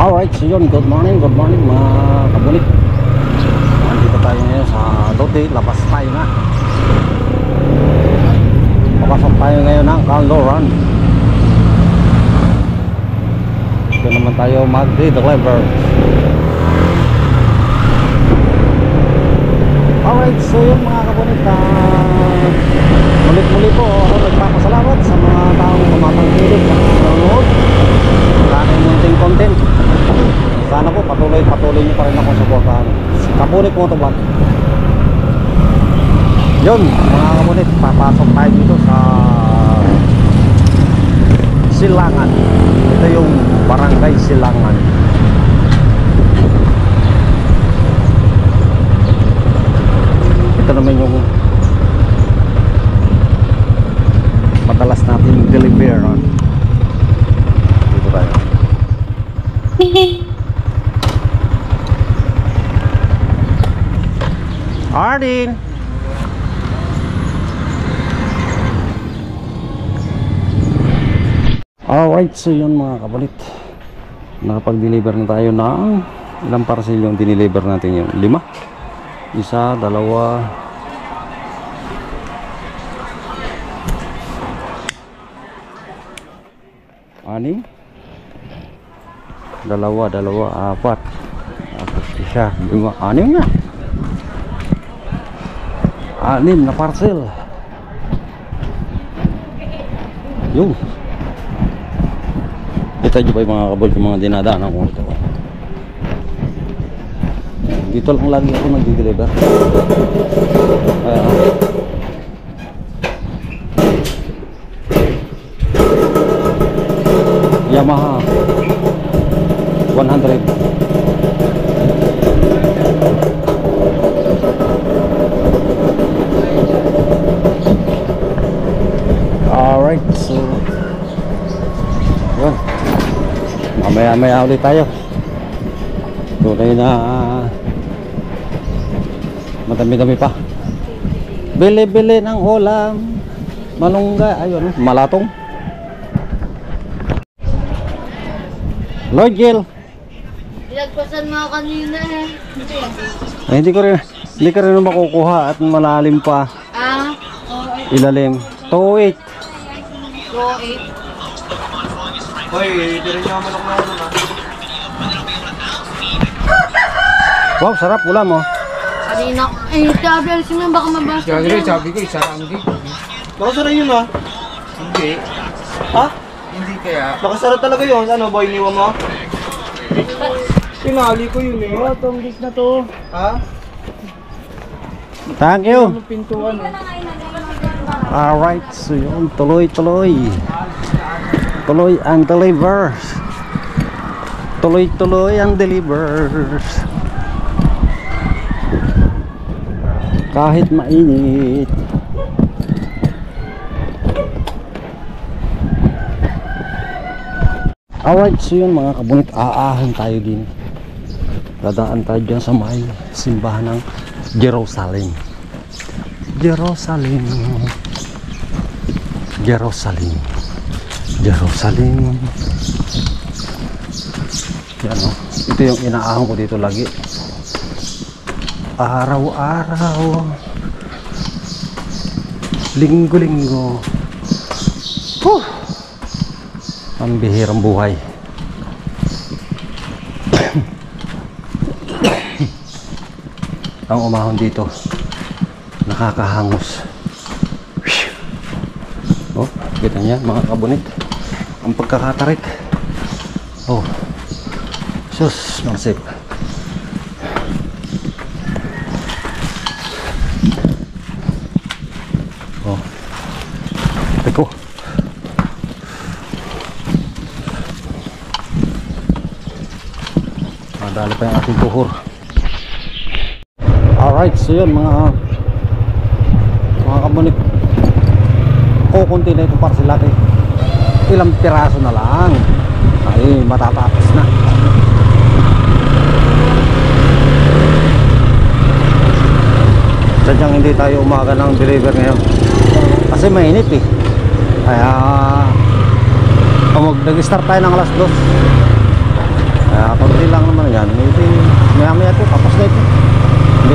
Alright, so yun, good morning mga kabulik. Nandito tayo ngayon sa Lote, labas tayo na. Papasok tayo ngayon ng Caloocan. Ito naman tayo mag-deliver. Alright, so yun mga kabulik, muli po ako nagpapasalamat sa mga taong tumatangkilik at nanonood sa aking munting content. Sana po patuloy nyo pa rin akong suportahan. Kabunik Motovlog. Yun mga kabunik, papasok tayo dito sa Silangan. Ito yung Barangay Silangan. Ito naman yung madalas natin deliver. Dito tayo. Arden. Alright, so yun mga kabalit, nakapag-deliver na tayo ng ilang parcel yung dineliver natin, yung 5, 1, 2, 6, 2, 4, 1, 5, 6 na 6 na parcel. Yung kita nyo ba yung mga kabol, yung mga dinadaanan ko ito. Dito lang lagi ako nag-deliver. Yamaha 100. Alright, so yun, mamaya ulit tayo. Tunay na madami-dami pa. Bili-bili ng ulam, malunggay, ayun, malatong. Lord Jill, ilagpasan mo kanina eh. ay, hindi ka rin makukuha at malalim pa. Ilalim 208. 208. Hoy, hindi rin niya manok na ako naman. Wow, sarap ulam mo. Kanina, sabi alisin mo baka mabasa. Sabi ko, isarang di. Nakasara yun ah. Hindi. Ha? Hindi kaya. Nakasara talaga yun. Ano ba, iniwan mo? Pinali ko yun eh. Oh, tong gate na to. Ha? Thank you. Ano pintuan eh. Alright, so yun, tuloy ang delivers. Tuloy ang delivers. Kahit mainit. Alright, so yun mga kabunit, aahan tayo din. Dadaan tayo dyan sa may simbahan ng Jerusalem. Yan o, ito yung inaahan ko dito lagi, araw-araw, linggo-linggo. Ang bihirang buhay. Ang umahon dito nakakahangos. Oh, kita niya mga kabunit, ang pagkakatarik. Oh, sus, nasip. Oh, teko. Madali pa yung ating tuhor. Alright, so yun mga kabunit, kukunti na itong parcel natin. Ilang piraso na lang ay matatapos na. Sadyang hindi tayo umaga ng deliver ngayon kasi mainit eh. Kaya nag-start tayo ng alas 2. Kaya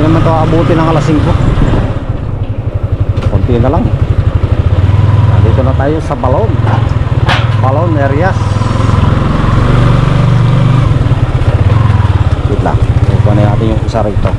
naman ito aabuti ng alas 5. Konti na lang. Nandito na tayo sa Balon areas. Wait lang, ito na natin yung isa rito.